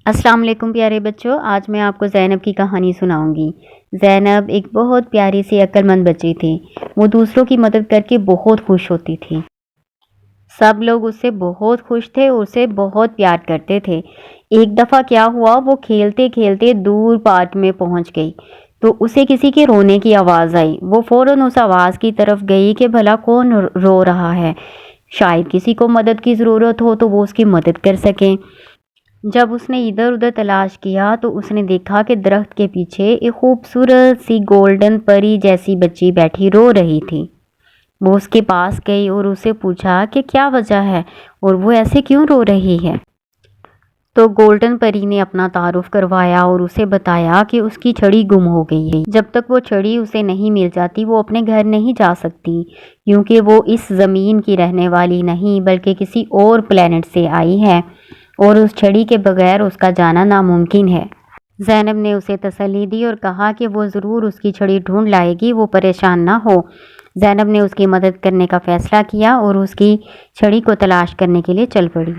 السلام علیکم پیارے بچوں، آج میں آپ کو زینب کی کہانی سناؤں گی۔ زینب ایک بہت پیاری سی عقل مند بچی تھی۔ وہ دوسروں کی مدد کر کے بہت خوش ہوتی تھی۔ سب لوگ اس سے بہت خوش تھے اور اسے بہت پیار کرتے تھے۔ ایک دفعہ کیا ہوا، وہ کھیلتے کھیلتے دور پارک میں پہنچ گئی تو اسے کسی کے رونے کی آواز آئی۔ وہ فوراً اس آواز کی طرف گئی کہ بھلا کون رو رہا ہے، شاید کسی کو مدد کی ضرورت ہو تو وہ اس کی مدد کر سکیں۔ جب اس نے ادھر ادھر تلاش کیا تو اس نے دیکھا کہ درخت کے پیچھے ایک خوبصورت سی گولڈن پری جیسی بچی بیٹھی رو رہی تھی۔ وہ اس کے پاس گئی اور اسے پوچھا کہ کیا وجہ ہے اور وہ ایسے کیوں رو رہی ہے۔ تو گولڈن پری نے اپنا تعارف کروایا اور اسے بتایا کہ اس کی چھڑی گم ہو گئی ہے۔ جب تک وہ چھڑی اسے نہیں مل جاتی وہ اپنے گھر نہیں جا سکتی، کیونکہ وہ اس زمین کی رہنے والی نہیں بلکہ کسی اور پلینٹ سے آئی ہے اور اس چھڑی کے بغیر اس کا جانا ناممکن ہے۔ زینب نے اسے تسلی دی اور کہا کہ وہ ضرور اس کی چھڑی ڈھونڈ لائے گی، وہ پریشان نہ ہو۔ زینب نے اس کی مدد کرنے کا فیصلہ کیا اور اس کی چھڑی کو تلاش کرنے کے لیے چل پڑی۔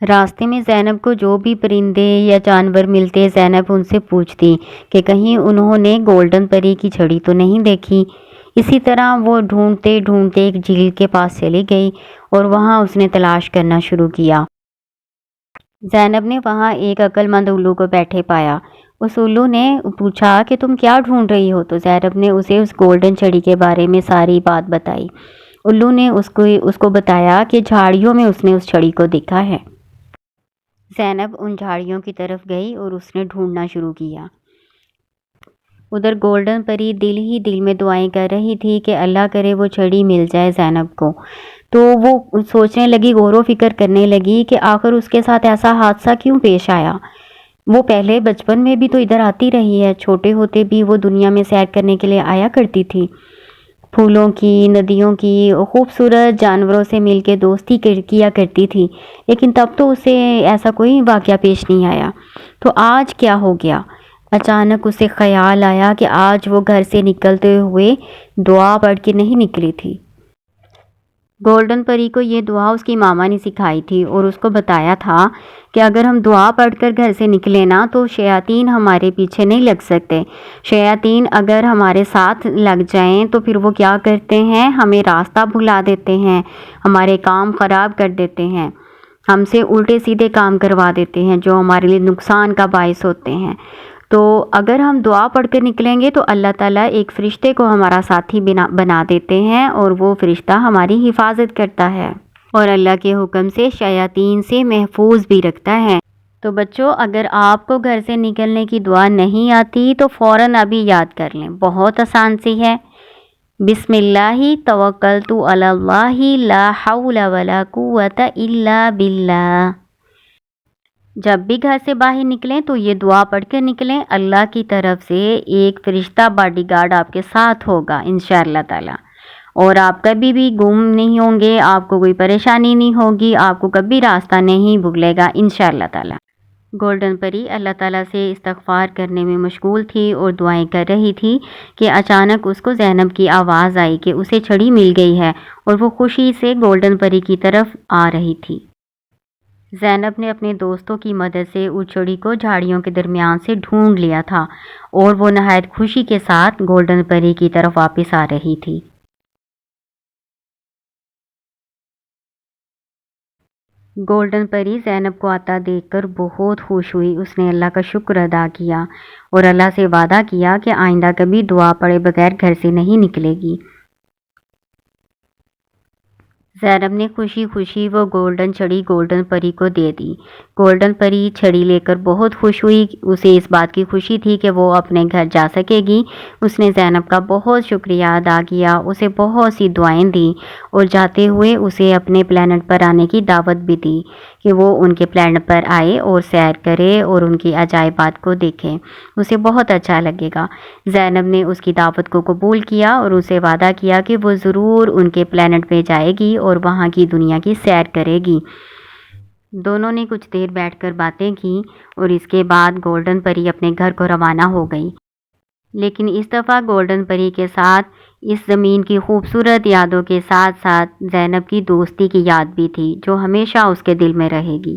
راستے میں زینب کو جو بھی پرندے یا جانور ملتے زینب ان سے پوچھتی کہ کہیں انہوں نے گولڈن پری کی چھڑی تو نہیں دیکھی۔ اسی طرح وہ ڈھونڈتے ڈھونڈتے ایک جھیل کے پاس چلی گئی اور وہاں اس نے تلاش کرنا شروع کیا۔ زینب نے وہاں ایک عقل مند الو کو بیٹھے پایا۔ اس الو نے پوچھا کہ تم کیا ڈھونڈ رہی ہو؟ تو زینب نے اسے اس گولڈن چھڑی کے بارے میں ساری بات بتائی۔ الو نے اس کو بتایا کہ جھاڑیوں میں اس نے اس چھڑی کو دیکھا ہے۔ زینب ان جھاڑیوں کی طرف گئی اور اس نے ڈھونڈنا شروع کیا۔ ادھر گولڈن پری دل ہی دل میں دعائیں کر رہی تھی کہ اللہ کرے وہ چھڑی مل جائے زینب کو۔ تو وہ سوچنے لگی، غور و فکر کرنے لگی کہ آخر اس کے ساتھ ایسا حادثہ کیوں پیش آیا۔ وہ پہلے بچپن میں بھی تو ادھر آتی رہی ہے، چھوٹے ہوتے بھی وہ دنیا میں سیر کرنے کے لیے آیا کرتی تھی، پھولوں کی، ندیوں کی، خوبصورت جانوروں سے مل کے دوستی کیا کرتی تھی، لیکن تب تو اسے ایسا کوئی واقعہ پیش نہیں آیا۔ تو آج کیا ہو گیا؟ اچانک اسے خیال آیا کہ آج وہ گھر سے نکلتے ہوئے دعا پڑھ کے نہیں نکلی تھی۔ گولڈن پری کو یہ دعا اس کی ماما نے سکھائی تھی اور اس کو بتایا تھا کہ اگر ہم دعا پڑھ کر گھر سے نکلے نا تو شیاطین ہمارے پیچھے نہیں لگ سکتے۔ شیاطین اگر ہمارے ساتھ لگ جائیں تو پھر وہ کیا کرتے ہیں، ہمیں راستہ بھلا دیتے ہیں، ہمارے کام خراب کر دیتے ہیں، ہم سے الٹے سیدھے کام کروا دیتے ہیں جو ہمارے لیے نقصان کا باعث ہوتے ہیں۔ تو اگر ہم دعا پڑھ کر نکلیں گے تو اللہ تعالیٰ ایک فرشتے کو ہمارا ساتھی بنا دیتے ہیں اور وہ فرشتہ ہماری حفاظت کرتا ہے اور اللہ کے حکم سے شیاطین سے محفوظ بھی رکھتا ہے۔ تو بچوں، اگر آپ کو گھر سے نکلنے کی دعا نہیں آتی تو فوراً ابھی یاد کر لیں، بہت آسان سی ہے۔ بسم اللہ توکلت علی اللہ لا حول ولا قوت الا باللہ۔ جب بھی گھر سے باہر نکلیں تو یہ دعا پڑھ کر نکلیں، اللہ کی طرف سے ایک فرشتہ باڈی گارڈ آپ کے ساتھ ہوگا انشاءاللہ تعالی، اور آپ کبھی بھی گم نہیں ہوں گے، آپ کو کوئی پریشانی نہیں ہوگی، آپ کو کبھی راستہ نہیں بھولے گا انشاءاللہ تعالی۔ گولڈن پری اللہ تعالیٰ سے استغفار کرنے میں مشغول تھی اور دعائیں کر رہی تھی کہ اچانک اس کو زینب کی آواز آئی کہ اسے چھڑی مل گئی ہے اور وہ خوشی سے گولڈن پری کی طرف آ رہی تھی۔ زینب نے اپنے دوستوں کی مدد سے اس چھڑی کو جھاڑیوں کے درمیان سے ڈھونڈ لیا تھا اور وہ نہایت خوشی کے ساتھ گولڈن پری کی طرف واپس آ رہی تھی۔ گولڈن پری زینب کو آتا دیکھ کر بہت خوش ہوئی۔ اس نے اللہ کا شکر ادا کیا اور اللہ سے وعدہ کیا کہ آئندہ کبھی دعا پڑھے بغیر گھر سے نہیں نکلے گی۔ زینب نے خوشی خوشی وہ گولڈن چھڑی گولڈن پری کو دے دی۔ گولڈن پری چھڑی لے کر بہت خوش ہوئی، اسے اس بات کی خوشی تھی کہ وہ اپنے گھر جا سکے گی۔ اس نے زینب کا بہت شکریہ ادا کیا، اسے بہت سی دعائیں دیں اور جاتے ہوئے اسے اپنے پلینٹ پر آنے کی دعوت بھی دی کہ وہ ان کے پلینٹ پر آئے اور سیر کرے اور ان کی عجائبات کو دیکھے، اسے بہت اچھا لگے گا۔ زینب نے اس کی دعوت کو قبول کیا اور اسے وعدہ کیا کہ وہ ضرور ان کے پلینٹ پہ جائے گی اور وہاں کی دنیا کی سیر کرے گی۔ دونوں نے کچھ دیر بیٹھ کر باتیں کی اور اس کے بعد گولڈن پری اپنے گھر کو روانہ ہو گئی۔ لیکن اس دفعہ گولڈن پری کے ساتھ اس زمین کی خوبصورت یادوں کے ساتھ ساتھ زینب کی دوستی کی یاد بھی تھی جو ہمیشہ اس کے دل میں رہے گی۔